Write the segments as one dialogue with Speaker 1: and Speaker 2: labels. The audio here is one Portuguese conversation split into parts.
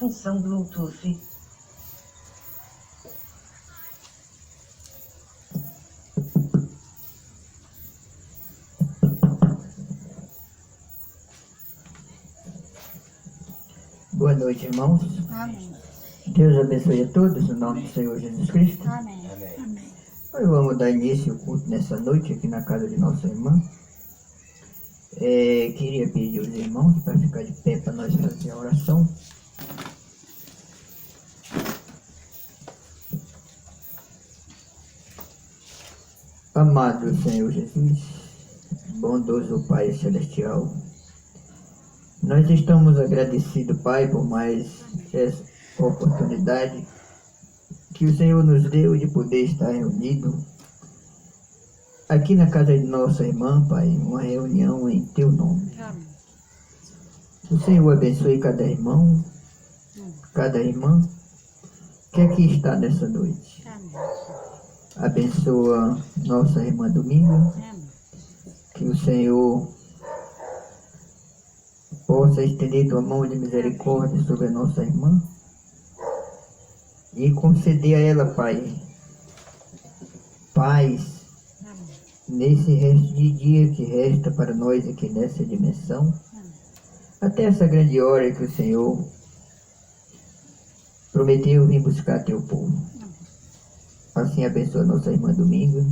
Speaker 1: Função Bluetooth.
Speaker 2: Boa noite, irmãos.
Speaker 3: Amém.
Speaker 2: Deus abençoe a todos, no nome do Senhor Jesus Cristo.
Speaker 3: Amém. Amém.
Speaker 2: Nós vamos dar início ao culto nessa noite aqui na casa de nossa irmã. Queria pedir aos irmãos para ficar de pé para nós fazer a oração. Amado Senhor Jesus, bondoso Pai Celestial, nós estamos agradecidos, Pai, por mais essa oportunidade que o Senhor nos deu de poder estar reunido aqui na casa de nossa irmã, Pai, uma reunião em Teu nome.
Speaker 3: Amém.
Speaker 2: O Senhor abençoe cada irmão, cada irmã que aqui está nessa noite.
Speaker 3: Amém.
Speaker 2: Abençoa nossa irmã Dominga,
Speaker 3: Amém.
Speaker 2: que o Senhor possa estender tua mão de misericórdia sobre a nossa irmã e conceder a ela, Pai, paz nesse resto de dia que resta para nós aqui nessa dimensão, até essa grande hora que o Senhor prometeu vir buscar teu povo. Assim abençoa nossa irmã Dominga,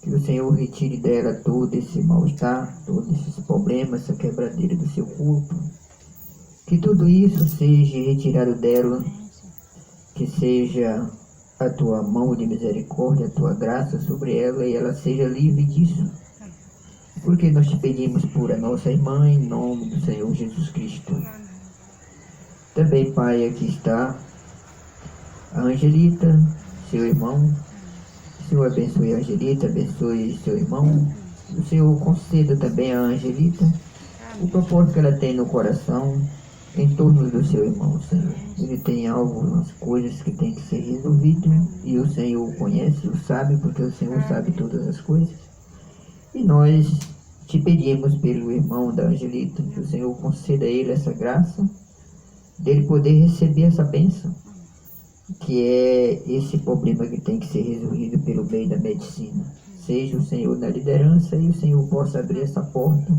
Speaker 2: que o Senhor retire dela todo esse mal-estar, todos esses problemas, essa quebradeira do seu corpo, que tudo isso seja retirado dela, que seja a tua mão de misericórdia, a tua graça sobre ela e ela seja livre disso. Porque nós te pedimos por a nossa irmã, em nome do Senhor Jesus Cristo. Também, Pai, aqui está a Angelita, seu irmão. O Senhor abençoe a Angelita, abençoe seu irmão. O Senhor conceda também a Angelita o propósito que ela tem no coração em torno do seu irmão, Senhor. Ele tem algumas coisas que tem que ser resolvidas e o Senhor o conhece, o sabe, porque o Senhor sabe todas as coisas. E nós te pedimos pelo irmão da Angelita, que o Senhor conceda a ele essa graça, dele poder receber essa bênção, que é esse problema que tem que ser resolvido pelo meio da medicina. Seja o Senhor na liderança e o Senhor possa abrir essa porta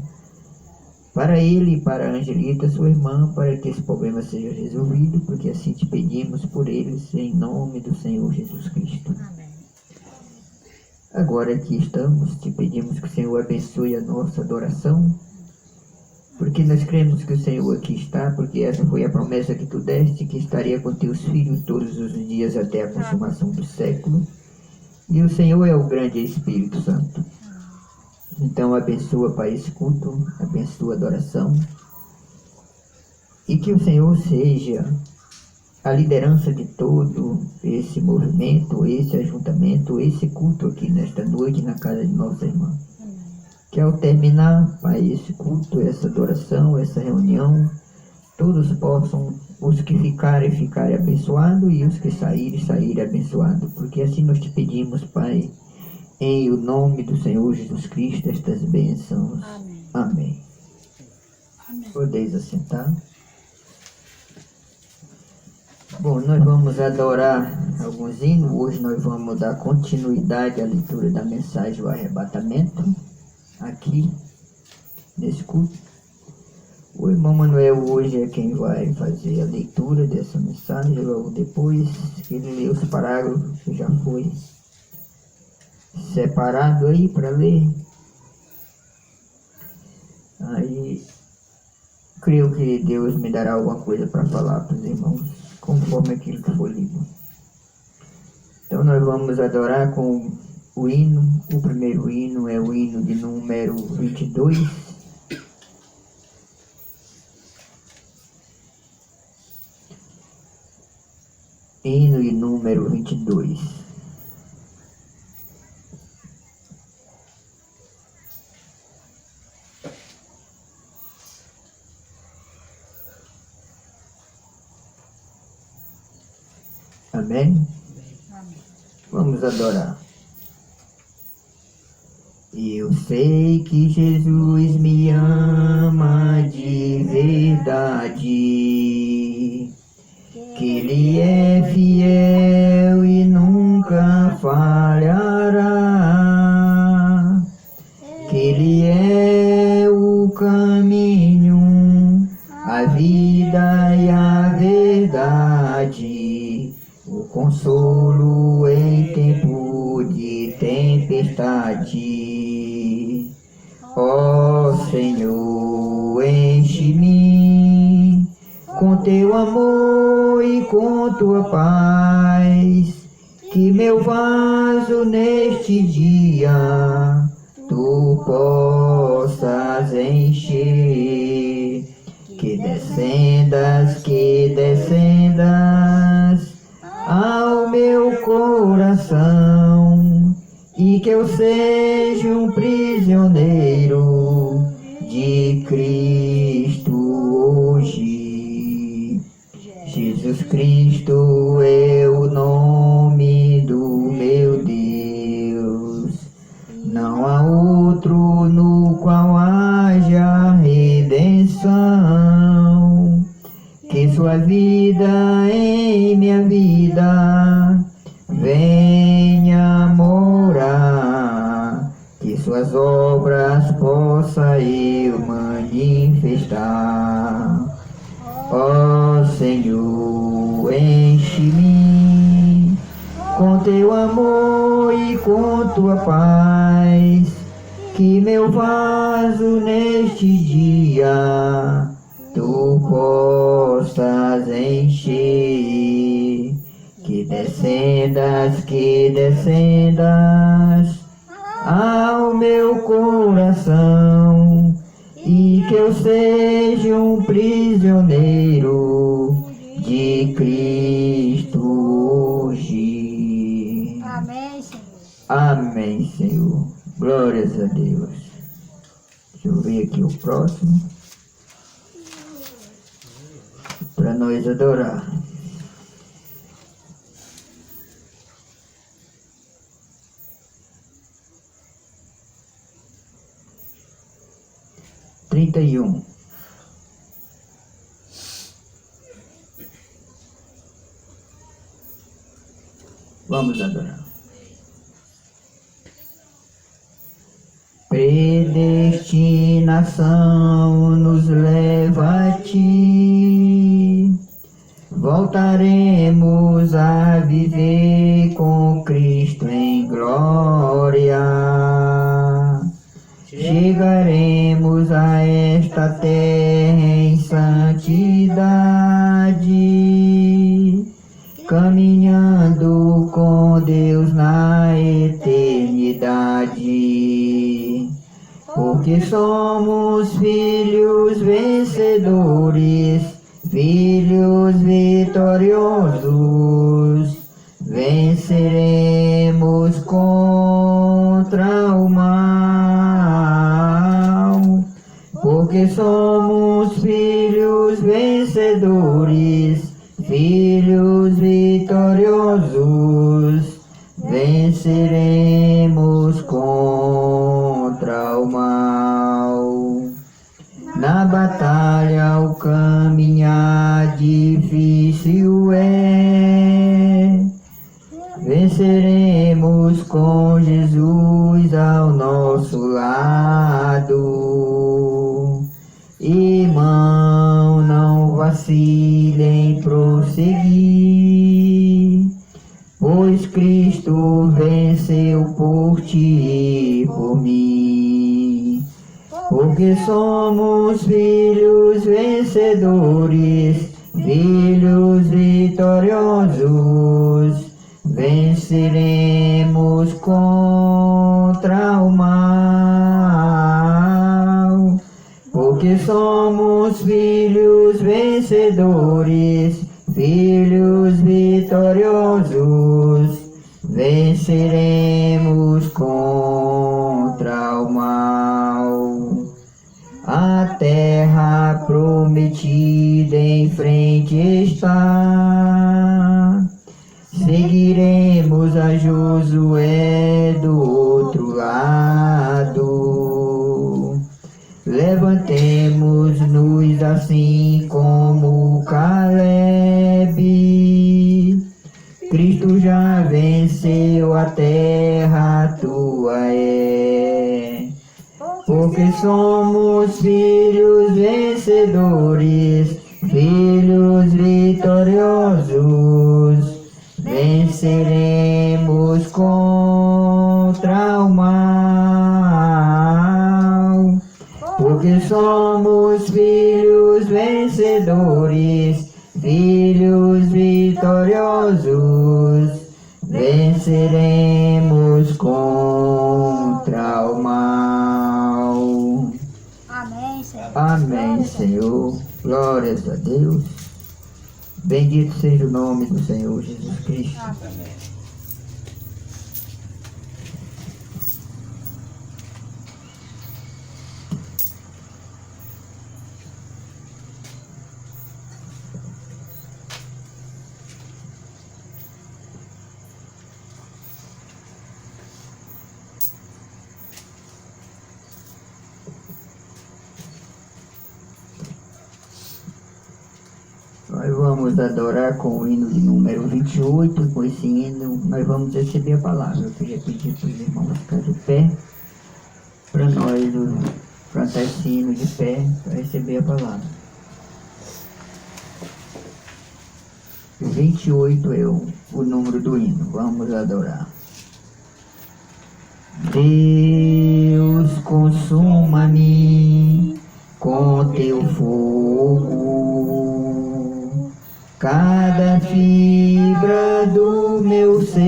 Speaker 2: para ele e para a Angelita, sua irmã, para que esse problema seja resolvido, porque assim te pedimos por eles, em nome do Senhor Jesus Cristo.
Speaker 3: Amém.
Speaker 2: Agora aqui estamos, te pedimos que o Senhor abençoe a nossa adoração, porque nós cremos que o Senhor aqui está, porque essa foi a promessa que tu deste, que estaria com teus filhos todos os dias até a consumação do século. E o Senhor é o grande Espírito Santo. Então abençoa, Pai, esse culto, abençoa a adoração, e que o Senhor seja a liderança de todo esse movimento, esse ajuntamento, esse culto aqui nesta noite na casa de nossa irmã. Que ao terminar, Pai, esse culto, essa adoração, essa reunião, todos possam, os que ficarem abençoados e os que saírem abençoados. Porque assim nós te pedimos, Pai, em o nome do Senhor Jesus Cristo, estas bênçãos. Amém. Podeis assentar. Bom, nós vamos adorar alguns hinos. Hoje nós vamos dar continuidade à leitura da mensagem do arrebatamento, aqui, nesse culto. O irmão Manuel hoje é quem vai fazer a leitura dessa mensagem, logo depois que ele lê os parágrafos que já foi separado aí para ler. Aí, creio que Deus me dará alguma coisa para falar para os irmãos, conforme aquilo que for lido. Então nós vamos adorar com o hino. O primeiro hino é o hino de número 22. Hino de número 22. Amém? Vamos adorar. Eu sei que Jesus me ama de verdade, que Ele é fiel e nunca falhará, que Ele é o caminho, a vida e a verdade, o consolo em tempo de tempestade. Ó Senhor, enche-me com teu amor e com tua paz, que meu vaso neste dia tu possas encher, que descendas ao meu coração, e que eu seja um prisioneiro de Cristo hoje. Jesus Cristo é o nome do meu Deus, não há outro no qual haja redenção, que sua vida em minha vida venha morar, que suas obras possa eu manifestar. Ó Senhor, enche-me com teu amor e com tua paz, que meu vaso neste dia tu possas encher, que descendas ao meu coração, e que eu seja um prisioneiro de Cristo hoje.
Speaker 3: Amém, Senhor.
Speaker 2: Amém, Senhor. Glórias a Deus. Deixa eu ver aqui o próximo, para nós adorar. Trinta e um. Vamos adorar. Predestinação nos leva a ti, voltaremos a viver com Cristo em glória. Chegaremos a esta terra em santidade, caminhando com Deus na eternidade. Porque somos filhos vencedores, filhos vitoriosos, venceremos contra o mal. Porque somos filhos vencedores, venceremos contra o mal. Na batalha o caminhar difícil é, venceremos com Jesus ao nosso lado. Irmão, não vacile em prosseguir, pois Cristo venceu por ti e por mim. Porque somos filhos vencedores, filhos vitoriosos, venceremos contra o mal. Porque somos filhos vencedores, filhos vitoriosos, venceremos contra o mal. A terra prometida em frente está, seguiremos a Josué do outro lado. Levantemo-nos assim como Caleb, Cristo já venceu, a terra tua é. Porque somos filhos vencedores, filhos vitoriosos, venceremos contra o mal. Porque somos filhos vencedores, filhos vitoriosos, venceremos contra o mal.
Speaker 3: Amém, Senhor.
Speaker 2: Amém, Senhor. Glórias a Deus. Bendito seja o nome do Senhor Jesus Cristo.
Speaker 3: Amém.
Speaker 2: Nós vamos adorar com o hino de número 28. Com esse hino nós vamos receber a palavra. Eu queria pedir para os irmãos ficarem de pé, para nós cantar esse hino de pé, para receber a palavra. 28 é o número do hino. Vamos adorar. Deus, consuma-me com teu fogo, cada fibra do meu ser,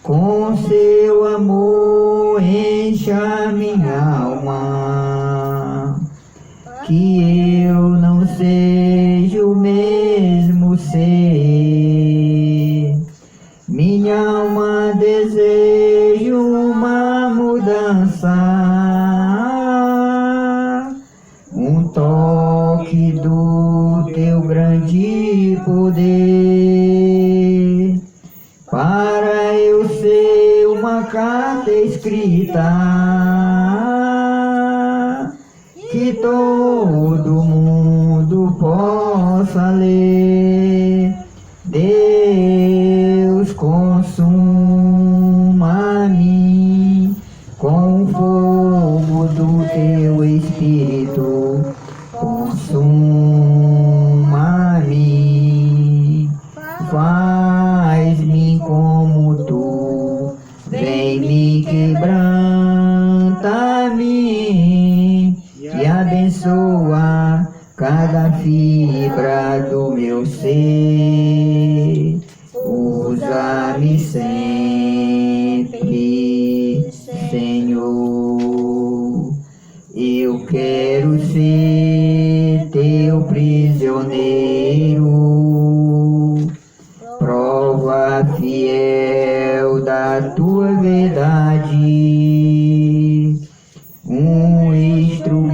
Speaker 2: com seu amor encha minha alma, que eu não seja o mesmo ser. Minha alma deseja uma mudança, um toque do teu grande poder, para eu ser uma carta escrita que todo mundo possa ler. Deus, consuma-me com o fogo do teu Espírito, consuma-me, faz-me como tu, vem me quebranta-me e abençoa cada fibra do meu ser. Usa-me sempre, Senhor. Eu quero ser teu prisioneiro, prova fiel da tua verdade, um instrumento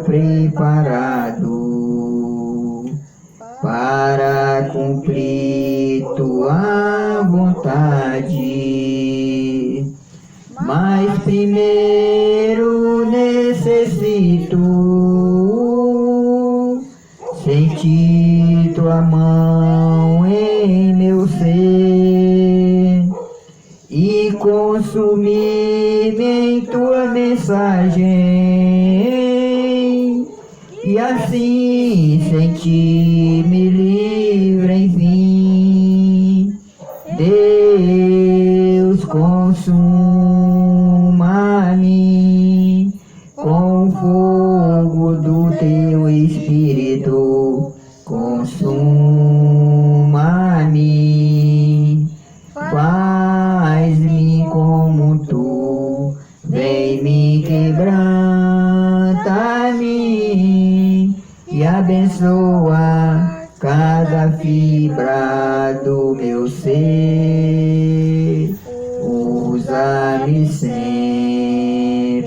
Speaker 2: preparado para cumprir cumprir tua vontade. Mas primeiro necessito sentir tua mão em meu ser e consumir-me em tua mensagem, e assim sentir-me livre, enfim. Deus, consuma-me com o fogo do teu Espírito, consuma-me, faz-me como tu, vem me quebranta-me e abençoa cada fibra do meu ser. Usa-me sempre,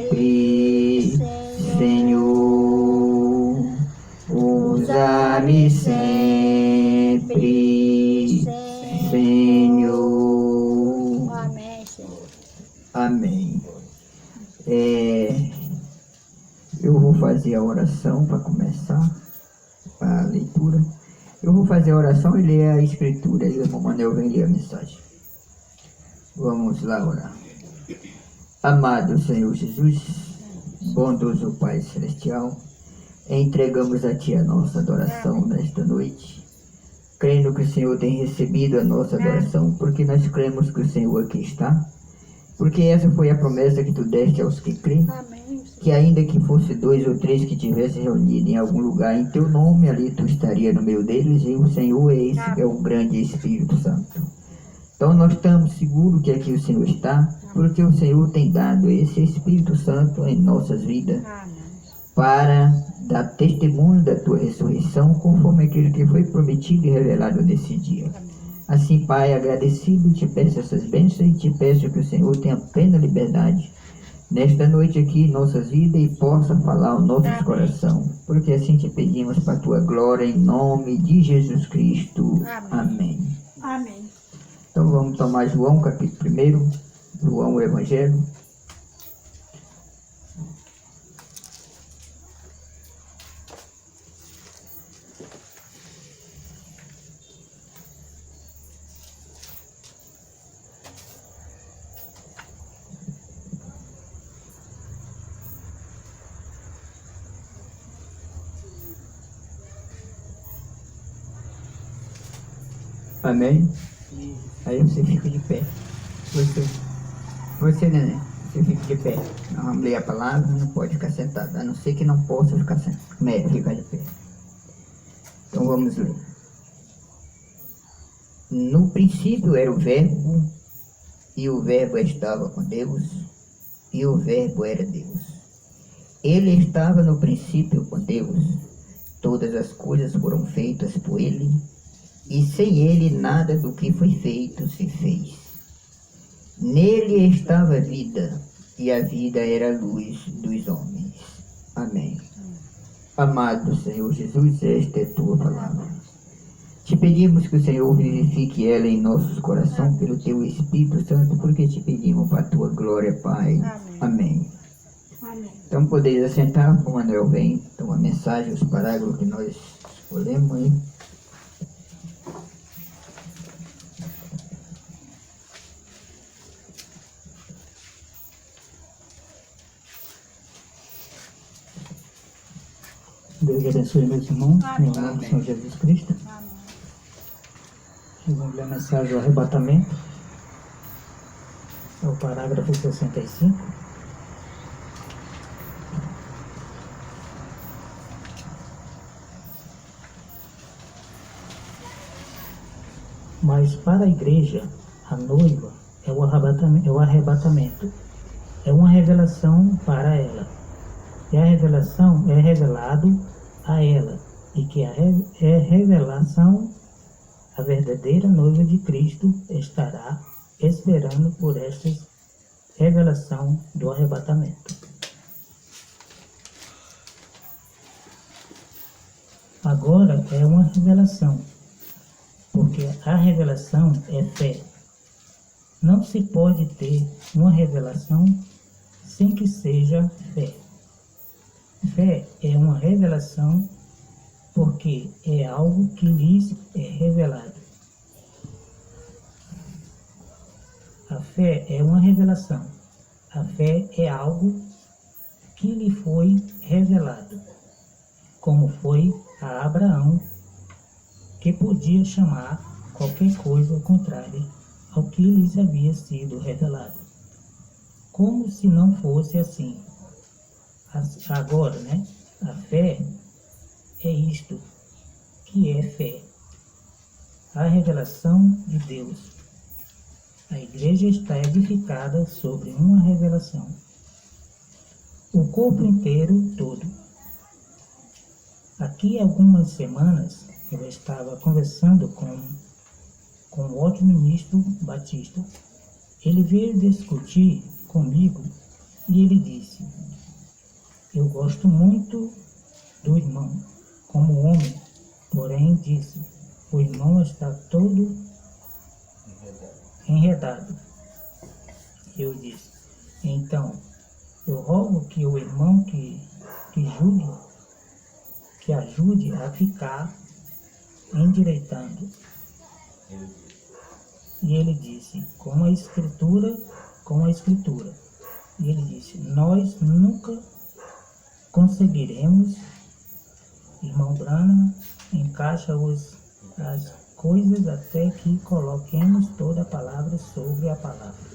Speaker 2: Senhor. Usa-me sempre, Senhor.
Speaker 3: Amém, Senhor.
Speaker 2: Amém. Eu vou fazer a oração para começar a leitura. Eu vou fazer a oração e ler a escritura, e o irmão Manel vem ler a mensagem. Vamos lá orar. Amado Senhor Jesus, bondoso Pai Celestial, entregamos a Ti a nossa adoração nesta noite, crendo que o Senhor tem recebido a nossa adoração, porque nós cremos que o Senhor aqui está, porque essa foi a promessa que Tu deste aos que creem,
Speaker 3: Amém.
Speaker 2: que ainda que fosse 2 ou 3 que tivessem reunido em algum lugar em Teu nome, ali Tu estaria no meio deles, e o Senhor é esse que é o grande Espírito Santo. Então nós estamos seguros que aqui o Senhor está, porque o Senhor tem dado esse Espírito Santo em nossas vidas,
Speaker 3: Amém.
Speaker 2: para dar testemunho da Tua ressurreição, conforme aquilo que foi prometido e revelado nesse dia. Assim, Pai, agradecido, te peço essas bênçãos e te peço que o Senhor tenha plena liberdade nesta noite aqui em nossas vidas e possa falar ao nosso coração, porque assim te pedimos para a Tua glória, em nome de Jesus Cristo. Amém.
Speaker 3: Amém.
Speaker 2: Então vamos tomar João capítulo 1, João o Evangelho. Amém? Aí você fica de pé. Você, neném, você fica de pé. Nós vamos ler a palavra, não pode ficar sentado, a não ser que não possa ficar sentado. Fica de pé. Então vamos ler. No princípio era o Verbo, e o Verbo estava com Deus, e o Verbo era Deus. Ele estava no princípio com Deus. Todas as coisas foram feitas por Ele, e sem Ele nada do que foi feito se fez. Nele estava a vida, e a vida era a luz dos homens. Amém. Amado Senhor Jesus, esta é a Tua palavra. Te pedimos que o Senhor vivifique ela em nossos corações pelo Teu Espírito Santo, porque te pedimos para a Tua glória, Pai. Amém.
Speaker 3: Amém.
Speaker 2: Então podeis assentar, como o Manuel vem, então a mensagem, os parágrafos que nós escolhemos aí.
Speaker 4: Deus abençoe meus irmãos,
Speaker 3: Amém.
Speaker 4: em nome do Senhor Jesus Cristo.
Speaker 3: Amém.
Speaker 4: Vamos ler a mensagem do arrebatamento. É o parágrafo 65. Mas para a igreja, a noiva é o arrebatamento. É uma revelação para ela. E a revelação é revelado a ela, e que é revelação, a verdadeira noiva de Cristo estará esperando por esta revelação do arrebatamento. Agora é uma revelação, porque a revelação é fé. Não se pode ter uma revelação sem que seja fé. Fé é uma revelação porque é algo que lhes é revelado. A fé é uma revelação. A fé é algo que lhe foi revelado, como foi a Abraão, que podia chamar qualquer coisa contrária ao que lhes havia sido revelado. Como se não fosse assim. Agora, a fé é isto que é fé. A revelação de Deus. A igreja está edificada sobre uma revelação. O corpo inteiro todo. Aqui há algumas semanas eu estava conversando com o outro ministro Batista. Ele veio discutir comigo e ele disse: eu gosto muito do irmão como homem, porém disse, o irmão está todo enredado. Eu disse, então, eu rogo que o irmão que ajude a ficar endireitando. E ele disse, com a escritura. E ele disse, nós nunca conseguiremos, irmão Branham, encaixa as coisas até que coloquemos toda a palavra sobre a palavra.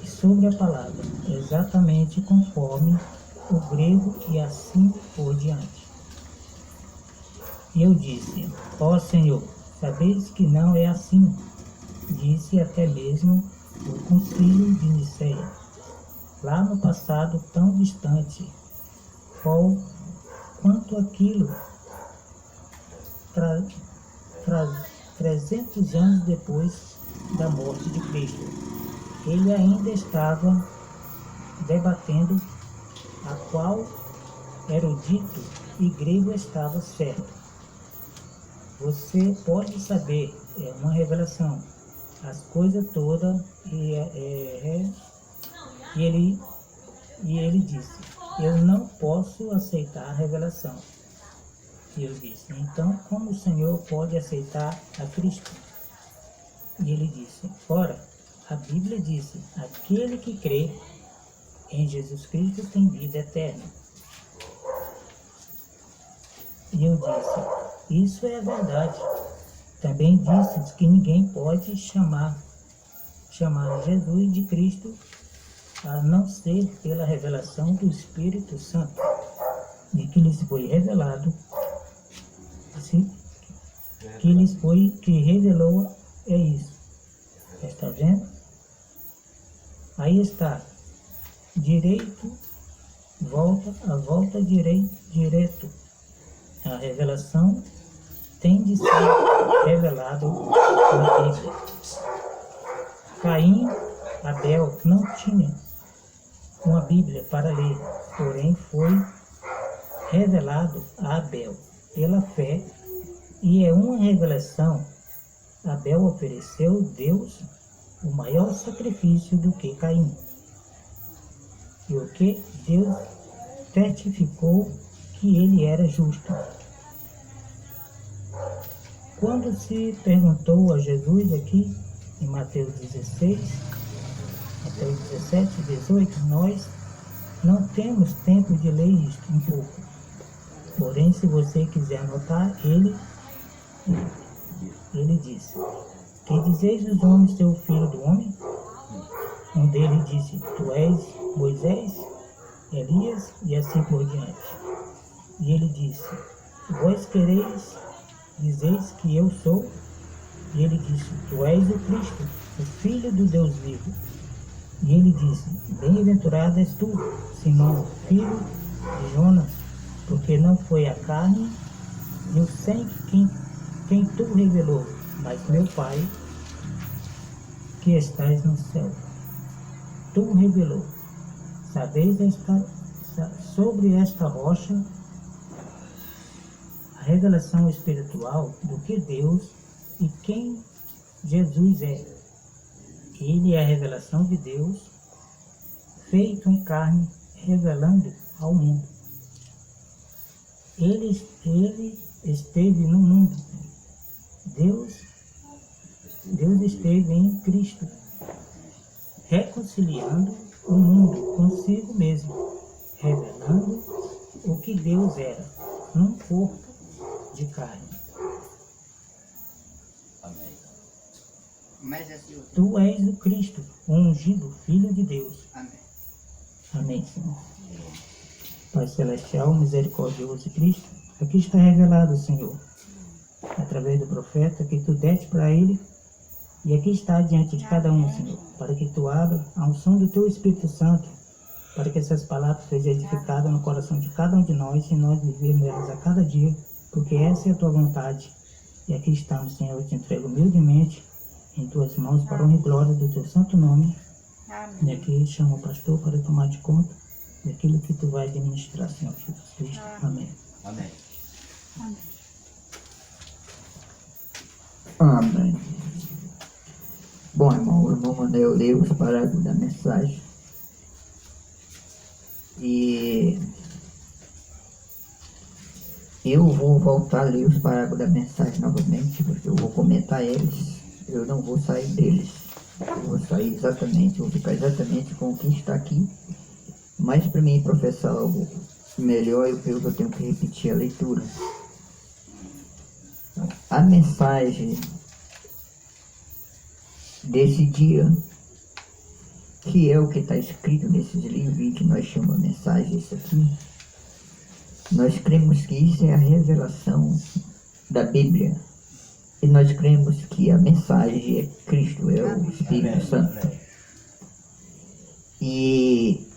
Speaker 4: E sobre a palavra, exatamente conforme o grego e assim por diante. E eu disse, ó Senhor, sabeis que não é assim. Disse até mesmo o concílio de Nicéia, lá no passado tão distante, quanto aquilo 300 anos depois da morte de Cristo. Ele ainda estava debatendo a qual erudito e grego estava certo. Você pode saber, é uma revelação, as coisas todas, e ele disse, eu não posso aceitar a revelação. E eu disse, então como o Senhor pode aceitar a Cristo? E ele disse, ora, a Bíblia disse, aquele que crê em Jesus Cristo tem vida eterna. E eu disse, isso é verdade. Também disse que ninguém pode chamar Jesus de Cristo a não ser pela revelação do Espírito Santo, de que lhes foi revelado, que revelou é isso. Está vendo? Aí está, direito, volta direto. A revelação tem de ser revelado na Bíblia. Caim, Abel não tinha uma Bíblia para ler, porém foi revelado a Abel pela fé, e é uma revelação. Abel ofereceu a Deus o maior sacrifício do que Caim. E o que Deus testificou que ele era justo. Quando se perguntou a Jesus aqui, em Mateus 16, Mateus 17, 18, nós não temos tempo de ler isto um pouco. Porém, se você quiser anotar, ele disse, que dizeis os homens ser o filho do homem? Um deles disse, tu és Moisés, Elias, e assim por diante. E ele disse, vós quereis, dizeis que eu sou? E ele disse, tu és o Cristo, o Filho do Deus vivo. E ele disse, bem-aventurado és tu, Simão, filho de Jonas, porque não foi a carne e o sangue quem tu revelou, mas meu Pai, que estás no céu. Tu revelou. Sabeis sobre esta rocha a revelação espiritual do que Deus E quem Jesus é? Ele é a revelação de Deus, feito em carne, revelando ao mundo. Ele esteve no mundo. Deus esteve em Cristo, reconciliando o mundo consigo mesmo, revelando o que Deus era, num corpo de carne.
Speaker 2: Mas assim,
Speaker 4: Tu és o Cristo, o ungido Filho de Deus.
Speaker 2: amém.
Speaker 4: Amém, Senhor. Pai Celestial, misericordioso Cristo, aqui está revelado, Senhor, através do profeta que tu deste para ele, e aqui está diante de cada um, Senhor, para que tu abra a unção do teu Espírito Santo, para que essas palavras sejam edificadas no coração de cada um de nós, e nós vivermos elas a cada dia, porque essa é a tua vontade. E aqui estamos, Senhor, eu te entrego humildemente em tuas mãos, para a honra e glória do teu santo nome. E aqui chamo o pastor para tomar de conta daquilo que tu vai administrar, Senhor Jesus Cristo. Amém.
Speaker 5: Amém.
Speaker 2: Amém. Bom, irmão, o irmão Manuel leu os parágrafos da mensagem. E eu vou voltar a ler os parágrafos da mensagem novamente, porque eu vou comentar eles. Eu não vou sair deles. Eu vou sair exatamente, vou ficar exatamente com o que está aqui. Mas para mim professar algo melhor, eu creio que eu tenho que repetir a leitura. A mensagem desse dia, que é o que está escrito nesses livros que nós chamamos de mensagem, isso aqui, nós cremos que isso é a revelação da Bíblia. E nós cremos que a mensagem é Cristo, é o Espírito Santo. E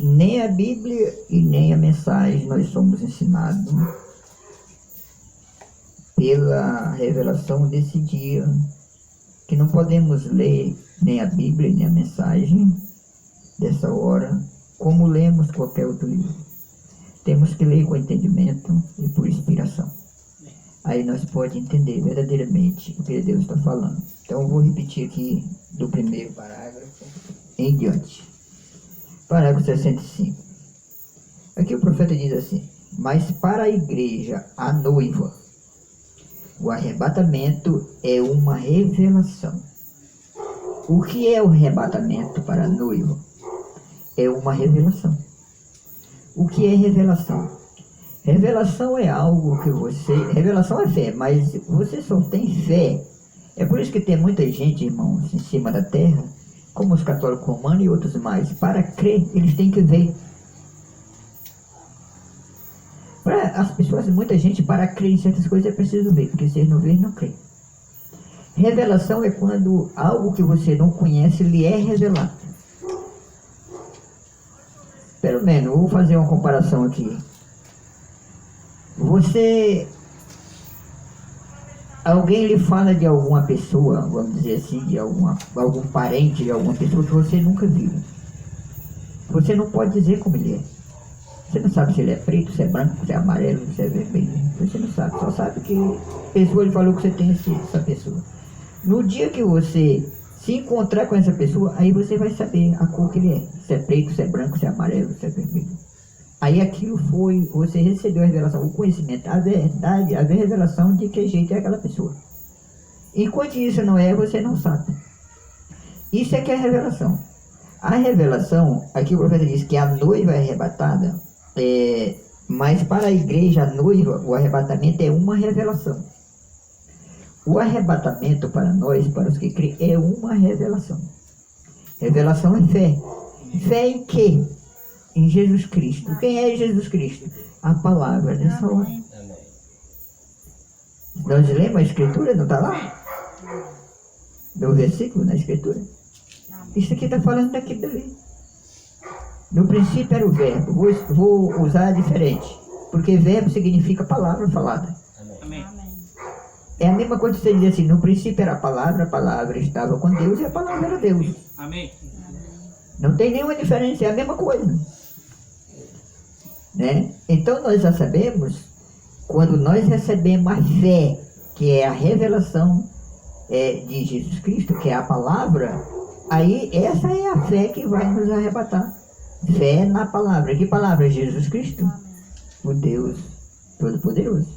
Speaker 2: nem a Bíblia e nem a mensagem nós somos ensinados pela revelação desse dia, que não podemos ler nem a Bíblia nem a mensagem dessa hora como lemos qualquer outro livro. Temos que ler com entendimento e por inspiração. Aí nós podemos entender verdadeiramente o que Deus está falando. Então eu vou repetir aqui do primeiro parágrafo em diante. Parágrafo 65. Aqui o profeta diz assim: mas para a igreja, a noiva, o arrebatamento é uma revelação. O que é o arrebatamento para a noiva? É uma revelação. O que é revelação? Revelação é algo que você... Revelação é fé, mas você só tem fé. É por isso que tem muita gente, irmãos, em cima da terra, como os católicos romanos e outros mais. Para crer, eles têm que ver. Para as pessoas, muita gente, para crer em certas coisas é preciso ver, porque se eles não verem, não creem. Revelação é quando algo que você não conhece lhe é revelado. Pelo menos, vou fazer uma comparação aqui. Alguém lhe fala de alguma pessoa, vamos dizer assim, de algum parente de alguma pessoa que você nunca viu. Você não pode dizer como ele é. Você não sabe se ele é preto, se é branco, se é amarelo, se é vermelho. Você não sabe, só sabe que a pessoa lhe falou que você tem essa pessoa. No dia que você se encontrar com essa pessoa, aí você vai saber a cor que ele é. Se é preto, se é branco, se é amarelo, se é vermelho. Aí aquilo foi, você recebeu a revelação, o conhecimento, a verdade, a revelação de que jeito é aquela pessoa. Enquanto isso não é, você não sabe. Isso é que é a revelação. A revelação, aqui o profeta diz que a noiva é arrebatada, mas para a igreja, a noiva, o arrebatamento é uma revelação. O arrebatamento para nós, para os que creem, é uma revelação. Revelação é fé. Fé em quê? Em Jesus Cristo. Quem é Jesus Cristo? A palavra nessa hora. Nós lemos a escritura, não está lá? No versículo, na escritura. Isso aqui está falando daquilo dali. No princípio era o verbo. Vou usar diferente. Porque verbo significa palavra falada.
Speaker 4: Amém.
Speaker 2: É a mesma coisa que você diz assim, no princípio era a palavra estava com Deus e a palavra era Deus.
Speaker 4: Amém.
Speaker 2: Não tem nenhuma diferença, é a mesma coisa. Né? Então nós já sabemos Quando nós recebemos a fé, que é a revelação de Jesus Cristo, que é a palavra, aí essa é a fé que vai nos arrebatar. Fé na palavra. Que palavra? Jesus Cristo, o Deus Todo-Poderoso.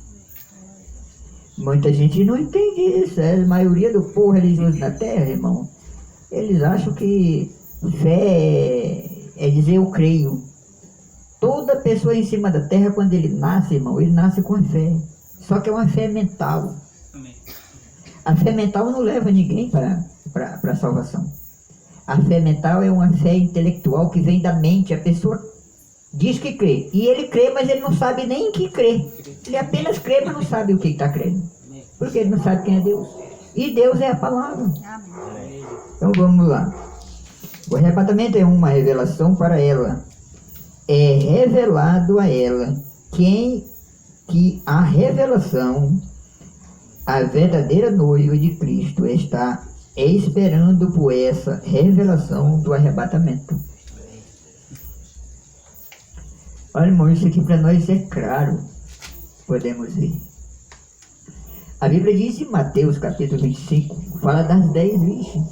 Speaker 2: Muita gente não entende isso. A maioria do povo religioso na terra, irmão, eles acham que fé é dizer eu creio. Toda pessoa em cima da terra, quando ele nasce, irmão, ele nasce com a fé. Só que é uma fé mental. A fé mental não leva ninguém para a salvação. A fé mental é uma fé intelectual que vem da mente. A pessoa diz que crê. E ele crê, mas ele não sabe nem em que crê. Ele apenas crê, mas não sabe o que está crendo. Porque ele não sabe quem é Deus. E Deus é a palavra. Então vamos lá. O arrebatamento é uma revelação para ela. É revelado a ela que a revelação, a verdadeira noiva de Cristo está esperando por essa revelação do arrebatamento. Olha, irmão, isso aqui para nós é claro. Podemos ver. A Bíblia diz em Mateus capítulo 25, fala das 10 virgens.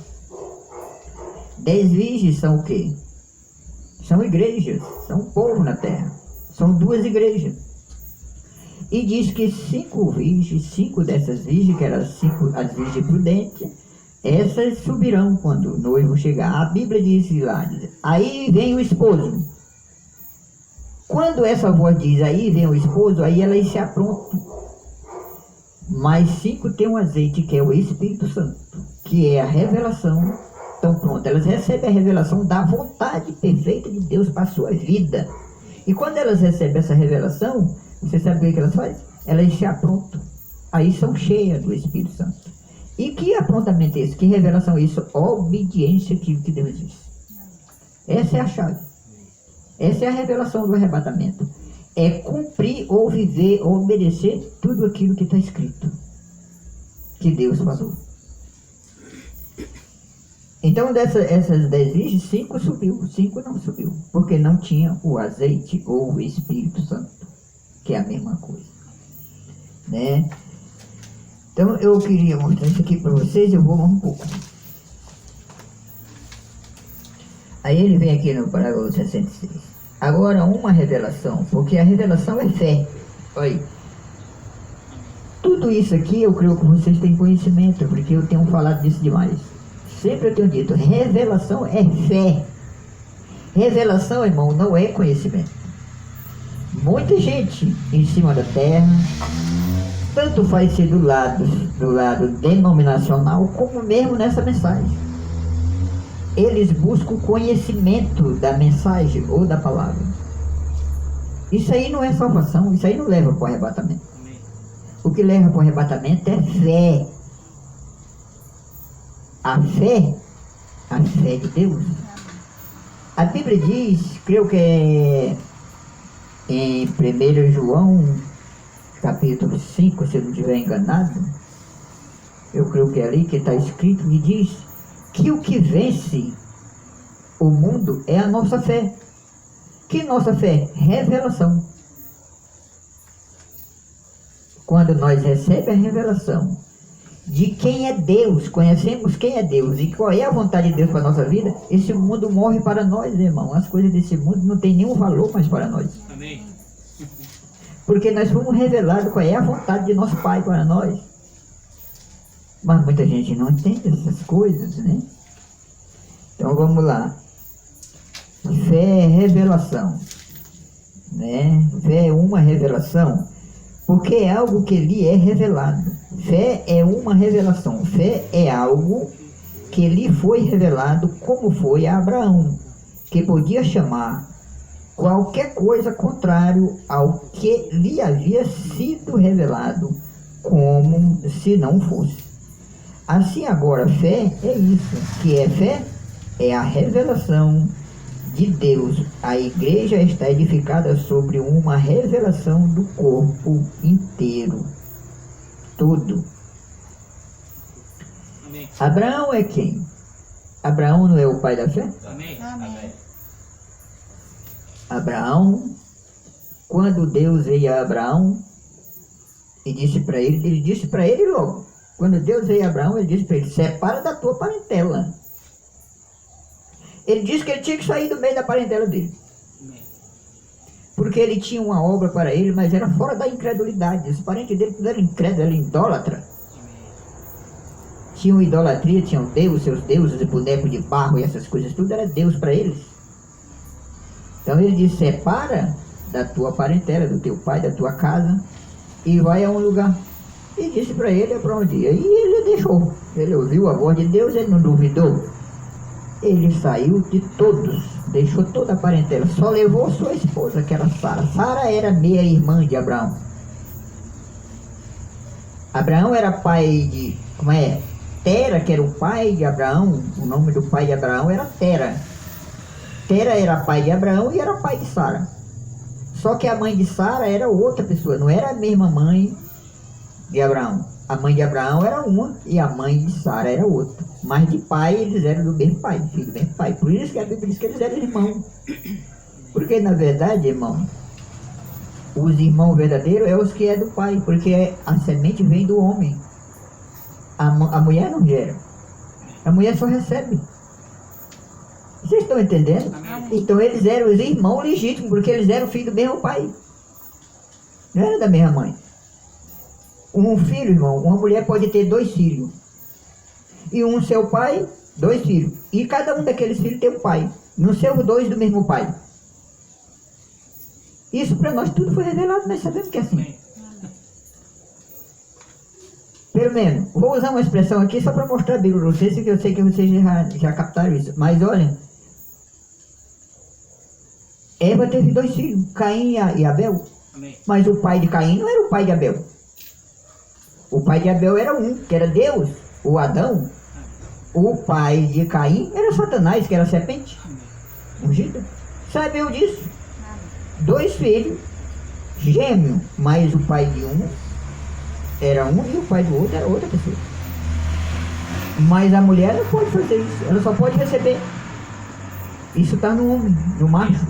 Speaker 2: 10 virgens são o quê? São igrejas, são um povo na terra. São 2 igrejas. E diz que 5 virgens, 5 dessas virgens, que eram as virgens prudentes, essas subirão quando o noivo chegar. A Bíblia diz lá, aí vem o esposo. Quando essa voz diz, aí vem o esposo, aí elas se aprontam. Mas 5 tem um azeite, que é o Espírito Santo, que é a revelação. Então pronto, elas recebem a revelação da vontade perfeita de Deus para a sua vida. E quando elas recebem essa revelação, você sabe o que elas fazem? Elas se aprontam. Aí são cheias do Espírito Santo. E que aprontamento é esse? Que revelação é isso? Obediência àquilo que Deus diz. Essa é a chave. Essa é a revelação do arrebatamento. É cumprir ou viver ou obedecer tudo aquilo que está escrito. Que Deus falou. Então essas 10 virgens, 5 subiu, 5 não subiu. Porque não tinha o azeite ou o Espírito Santo. Que é a mesma coisa. Né? Então eu queria mostrar isso aqui para vocês, eu vou um pouco. Aí ele vem aqui no parágrafo 66. Agora uma revelação, porque a revelação é fé. Olha aí. Tudo isso aqui eu creio que vocês têm conhecimento, porque eu tenho falado disso demais. Sempre eu tenho dito, revelação é fé. Revelação, irmão, não é conhecimento. Muita gente em cima da terra, tanto faz ser do lado denominacional, como mesmo nessa mensagem. Eles buscam conhecimento da mensagem ou da palavra. Isso aí não é salvação, isso aí não leva para o arrebatamento. O que leva para o arrebatamento é fé. A fé de Deus. A Bíblia diz, creio que é em 1 João, capítulo 5, se eu não estiver enganado, eu creio que é ali que está escrito, e diz que o que vence o mundo é a nossa fé. Que nossa fé? Revelação. Quando nós recebemos a revelação de quem é Deus, conhecemos quem é Deus e qual é a vontade de Deus para a nossa vida, esse mundo morre para nós, irmão. As coisas desse mundo não tem nenhum valor mais para nós.
Speaker 5: Amém.
Speaker 2: Porque nós fomos revelados qual é a vontade de nosso Pai para nós. Mas muita gente não entende essas coisas, né? Então vamos lá. Fé é revelação, né? Fé é uma revelação, porque é algo que lhe é revelado. Fé é uma revelação. Fé é algo que lhe foi revelado, como foi a Abraão, que podia chamar qualquer coisa contrário ao que lhe havia sido revelado, como se não fosse. Assim agora, fé é isso. Que é fé? É a revelação de Deus. A igreja está edificada sobre uma revelação do corpo inteiro. Tudo.
Speaker 5: Amém.
Speaker 2: Abraão é quem? Abraão não é o pai da fé?
Speaker 5: Amém.
Speaker 3: Amém.
Speaker 2: Abraão, quando Deus veio a Abraão, E disse para ele disse para ele logo. Quando Deus veio a Abraão, ele disse para ele, separa da tua parentela. Ele disse que ele tinha que sair do meio da parentela dele. Porque ele tinha uma obra para ele, mas era fora da incredulidade. Os parentes dele tudo era incrédulo, era idólatra. Tinham idolatria, tinham Deus, seus deuses, e boneco de barro e essas coisas, tudo era Deus para eles. Então ele disse, separa da tua parentela, do teu pai, da tua casa, e vai a um lugar. E disse para ele para onde ia. E ele deixou. Ele ouviu a voz de Deus, ele não duvidou. Ele saiu de todos, deixou toda a parentela, só levou sua esposa, que era Sara. Sara era meia-irmã de Abraão. Abraão era pai de, Tera, que era o pai de Abraão. O nome do pai de Abraão era Tera. Tera era pai de Abraão e era pai de Sara. Só que a mãe de Sara era outra pessoa, não era a mesma mãe de Abraão. A mãe de Abraão era uma e a mãe de Sara era outra. Mas de pai eles eram do mesmo pai, filho do mesmo pai. Por isso que a Bíblia diz que eles eram irmãos. Porque na verdade, irmão, os irmãos verdadeiros é os que é do pai. Porque a semente vem do homem. A mulher não gera. A mulher só recebe. Vocês estão entendendo? Então eles eram os irmãos legítimos, porque eles eram filhos do mesmo pai. Não era da mesma mãe. Um filho, irmão, uma mulher pode ter 2 filhos. E um seu pai, 2 filhos. E cada um daqueles filhos tem um pai. Não ser os 2 do mesmo pai. Isso para nós tudo foi revelado, nós sabemos que é assim. Pelo menos, vou usar uma expressão aqui só para mostrar a Bíblia para vocês, que eu sei que vocês já captaram isso. Mas olha, Eva teve 2 filhos, Caim e Abel.
Speaker 4: Amém.
Speaker 2: Mas o pai de Caim não era o pai de Abel. O pai de Abel era um, que era Deus, o Adão. O pai de Caim era Satanás, que era a serpente ungida. Sabeu disso? 2 filhos, gêmeos, mas o pai de um era um e o pai do outro era outra pessoa. Mas a mulher não pode fazer isso, ela só pode receber. Isso está no homem, no macho.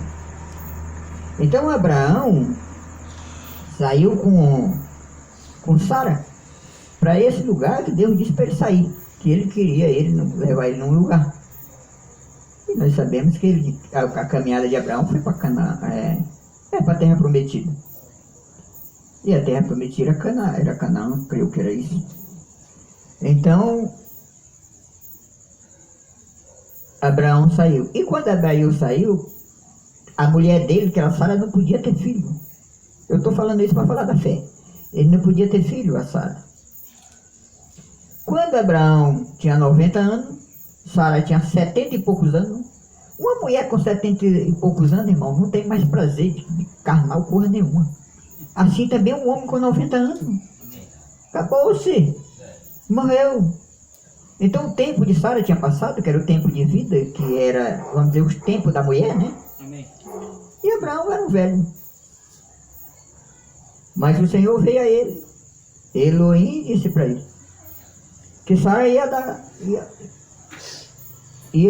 Speaker 2: Então Abraão saiu com Sara para esse lugar que Deus disse para ele sair, que ele queria levar ele num lugar. E nós sabemos que a caminhada de Abraão foi para Canaã, para a terra prometida. E a terra prometida era Canaã, creio que era isso. Então Abraão saiu. E quando Abraão saiu, a mulher dele, que era Sara, não podia ter filho. Eu estou falando isso para falar da fé. Ele não podia ter filho, a Sara. Quando Abraão tinha 90 anos, Sara tinha 70 e poucos anos. Uma mulher com 70 e poucos anos, irmão, não tem mais prazer de carnal porra nenhuma. Assim também um homem com 90 anos. Acabou-se. Morreu. Então o tempo de Sara tinha passado, que era o tempo de vida, que era, vamos dizer, os tempos da mulher, né?
Speaker 4: Amém.
Speaker 2: E Abraão era um velho. Mas o Senhor veio a ele. Elohim disse para ele que Sara ia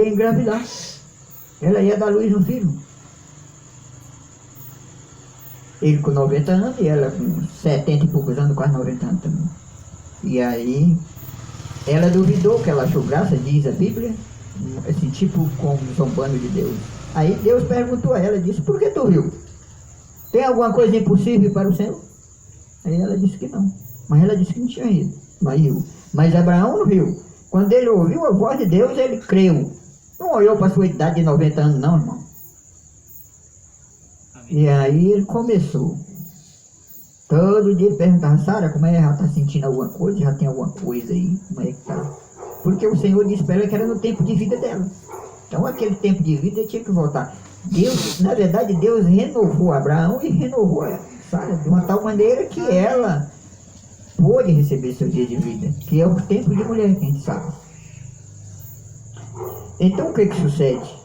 Speaker 2: engravidar. Ela ia dar luz um filho. Ele com 90 anos e ela com 70 e poucos anos, quase 90 anos também. E aí ela duvidou, que ela achou graça, diz a Bíblia, assim, tipo como zombando de Deus. Aí Deus perguntou a ela, disse, por que tu riu? Tem alguma coisa impossível para o Senhor? Aí ela disse que não. Mas ela disse que não tinha rido, mas riu. Mas Abraão não riu. Quando ele ouviu a voz de Deus, ele creu. Não olhou para a sua idade de 90 anos não, irmão. E aí ele começou. Todo dia ele perguntava, Sara, como é que ela está sentindo alguma coisa? Já tem alguma coisa aí? Como é que está? Porque o Senhor disse para ela que era no tempo de vida dela. Então aquele tempo de vida ele tinha que voltar. Deus, na verdade, Deus renovou Abraão e renovou Sara de uma tal maneira que ela pôde receber seu dia de vida, que é o tempo de mulher, que a gente sabe. Então o que sucede?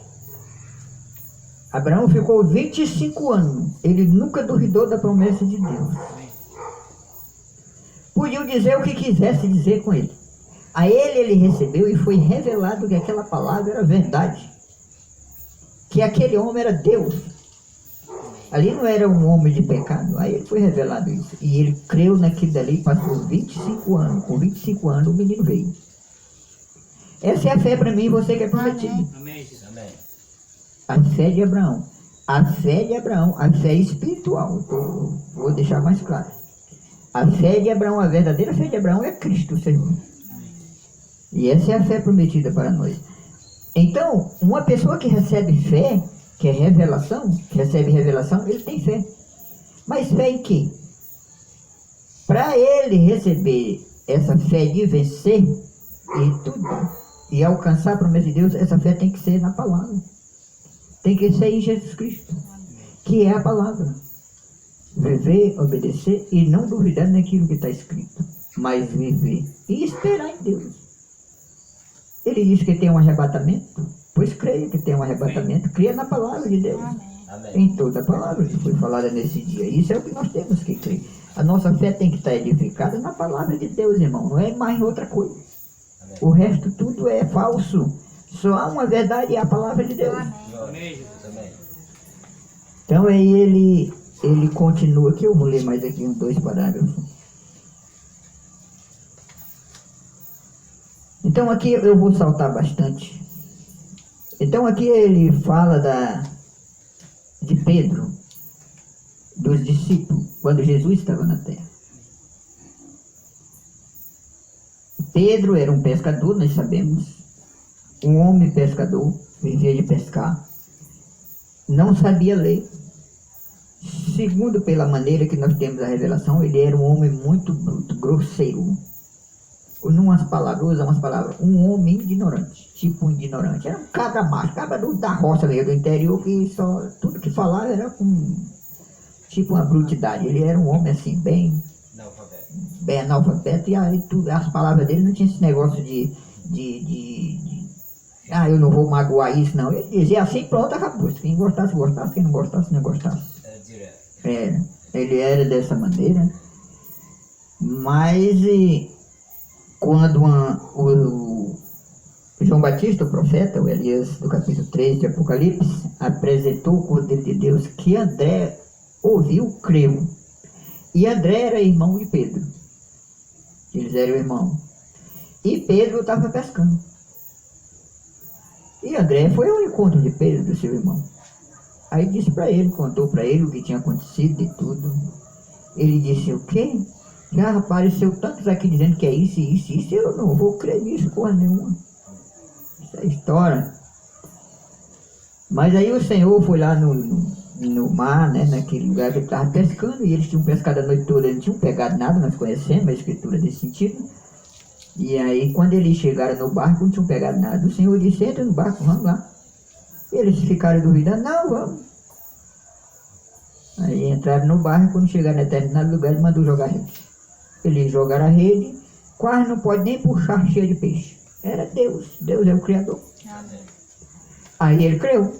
Speaker 2: Abraão ficou 25 anos, ele nunca duvidou da promessa de Deus. Podiam dizer o que quisesse dizer com ele. A ele recebeu e foi revelado que aquela palavra era verdade. Que aquele homem era Deus. Ali não era um homem de pecado, aí ele foi revelado isso. E ele creu naquilo dali, passou 25 anos. Com 25 anos o menino veio. Essa é a fé para mim e você que é prometido.
Speaker 4: Amém, Jesus.
Speaker 5: Amém.
Speaker 2: A fé de Abraão. A fé de Abraão, a fé espiritual. Eu vou deixar mais claro. A fé de Abraão, a verdadeira fé de Abraão é Cristo, Senhor. E essa é a fé prometida para nós. Então, uma pessoa que recebe fé, que é revelação, que recebe revelação, ele tem fé. Mas fé em quê? Para ele receber essa fé de vencer e tudo, e alcançar a promessa de Deus, essa fé tem que ser na palavra. Tem que ser em Jesus Cristo, que é a palavra. Viver, obedecer e não duvidar naquilo que está escrito, mas viver e esperar em Deus. Ele diz que tem um arrebatamento, pois creia que tem um arrebatamento, creia na palavra de Deus.
Speaker 5: Amém.
Speaker 2: Em toda a palavra que foi falada nesse dia. Isso é o que nós temos que crer. A nossa fé tem que estar edificada na palavra de Deus, irmão, não é mais em outra coisa.
Speaker 5: Amém.
Speaker 2: O resto tudo é falso. Só há uma verdade, é a palavra de Deus.
Speaker 5: Amém, Jesus. Amém.
Speaker 2: Então aí ele continua aqui, eu vou ler mais aqui uns 2 parágrafos. Então aqui eu vou saltar bastante. Então aqui ele fala de Pedro, dos discípulos, quando Jesus estava na terra. Pedro era um pescador, nós sabemos, um homem pescador, vivia de pescar, não sabia ler. Segundo pela maneira que nós temos a revelação, ele era um homem muito bruto, grosseiro. Numas palavras, usa umas palavras, um homem ignorante, tipo um ignorante. Era um cabra macho, cabra da roça mesmo, do interior, que só, tudo que falava era com, tipo uma brutidade. Ele era um homem assim, bem analfabeto, e aí tudo, as palavras dele não tinha esse negócio de eu não vou magoar isso, não. Ele dizia assim, pronto, acabou. Quem gostasse, gostasse, quem não gostasse, não gostasse.
Speaker 5: É direto.
Speaker 2: Ele era dessa maneira, mas quando o João Batista, o profeta, o Elias do capítulo 3 de Apocalipse, apresentou o Cordeiro de Deus, que André ouviu, creu. E André era irmão de Pedro. Eles eram irmãos. E Pedro estava pescando. E André foi ao encontro de Pedro, do seu irmão. Aí disse para ele, contou para ele o que tinha acontecido e tudo. Ele disse, o quê? Já apareceu tantos aqui dizendo que é isso, eu não vou crer nisso, porra nenhuma. Isso é história. Mas aí o Senhor foi lá no mar, né, naquele lugar que ele estava pescando, e eles tinham pescado a noite toda, eles não tinham pegado nada, nós conhecemos a escritura desse sentido. E aí quando eles chegaram no barco, não tinham pegado nada. O Senhor disse, entra no barco, vamos lá. E eles ficaram duvidando, não, vamos. Aí entraram no barco, quando chegaram em determinado lugar, ele mandou jogar a rede. Eles jogaram a rede, quase não pode nem puxar cheia de peixe. Era Deus, Deus é o Criador.
Speaker 5: Amém.
Speaker 2: Aí ele creu.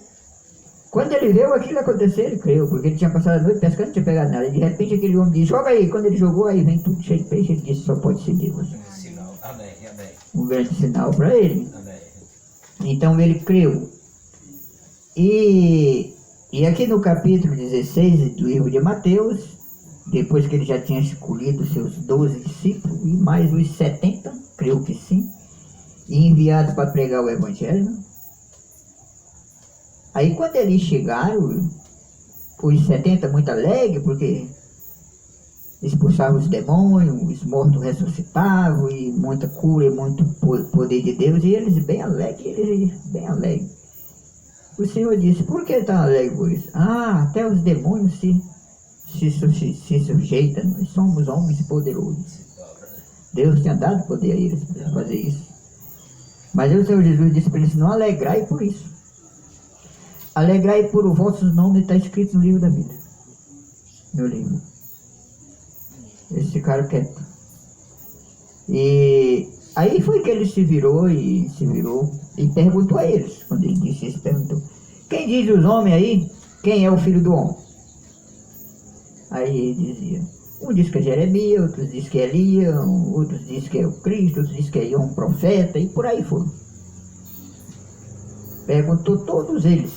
Speaker 2: Quando ele viu aquilo acontecer, ele creu, porque ele tinha passado a noite pescando, não tinha pegado nada. E de repente aquele homem disse, joga aí. Quando ele jogou, aí vem tudo cheio de peixe. Ele disse, só pode ser Deus.
Speaker 5: Sinal. Amém. Amém.
Speaker 2: Um grande sinal para ele.
Speaker 5: Amém.
Speaker 2: Então ele creu. E aqui no capítulo 16 do livro de Mateus, depois que ele já tinha escolhido seus 12 discípulos e mais os 70, creio que sim, e enviado para pregar o Evangelho. Aí quando eles chegaram, os 70 muito alegres, porque expulsavam os demônios, os mortos ressuscitavam, e muita cura e muito poder de Deus, e eles bem alegres, O Senhor disse, por que tão alegre por isso? Até os demônios se sujeitam, nós somos homens poderosos. Deus tinha dado poder a eles para fazer isso. Mas o Senhor Jesus disse para eles, não alegrai por isso. Alegrai por os vossos nomes, está escrito no livro da vida. No livro. Eles ficaram quietos. E aí foi que ele se virou e perguntou a eles. Quando ele disse isso, perguntou, quem diz os homens aí, quem é o filho do homem? Aí ele dizia, um diz que é Jeremias, outros diz que é Elias, outros diz que é o Cristo, outros diz que é um profeta, e por aí foram. Perguntou todos eles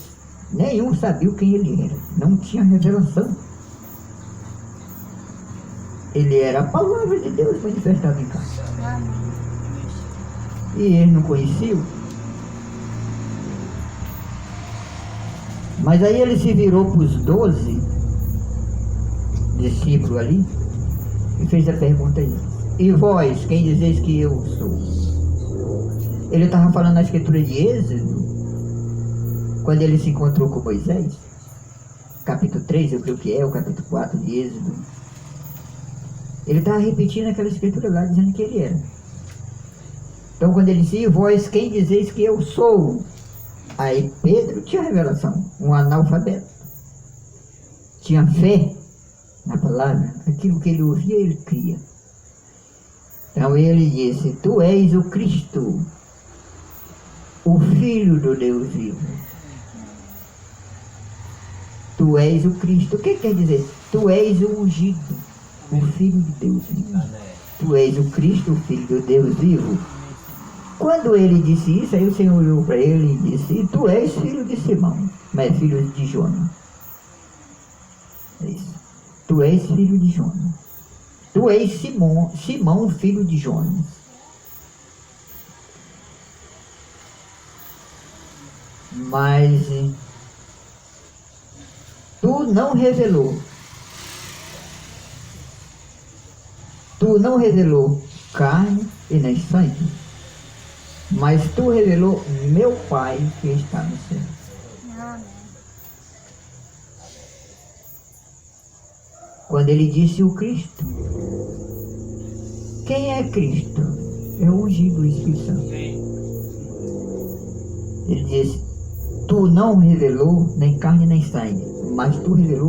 Speaker 2: Nenhum sabia quem ele era. Não tinha revelação. Ele era a palavra de Deus manifestada em casa.
Speaker 3: Amém.
Speaker 2: E eles não conheciam. Mas aí ele se virou para os 12 discípulos ali e fez a pergunta aí: e vós, quem dizeis que eu sou? Ele estava falando na escritura de Êxodo, quando ele se encontrou com Moisés, capítulo 3, eu creio que é o capítulo 4 de Êxodo. Ele estava repetindo aquela escritura lá, dizendo que ele era. Então quando ele disse: e vós, quem dizeis que eu sou? Aí Pedro tinha revelação, um analfabeto. Tinha fé na palavra, aquilo que ele ouvia, ele cria. Então ele disse: tu és o Cristo, o Filho do Deus vivo. Tu és o Cristo. O que quer dizer? Tu és o ungido, o Filho de Deus vivo.
Speaker 5: Amém.
Speaker 2: Tu és o Cristo, o Filho do Deus vivo. Quando ele disse isso, aí o Senhor olhou para ele e disse: tu és filho de Simão, mas filho de Jonas. É isso. Tu és filho de Jonas. Tu és Simão, filho de Jonas. Mas tu não revelou carne e nem sangue, mas tu revelou meu Pai que está no céu.
Speaker 3: Amém.
Speaker 2: Quando ele disse o Cristo, quem é Cristo? É o ungido do Espírito Santo. Ele disse: tu não revelou nem carne nem sangue, mas tu revelou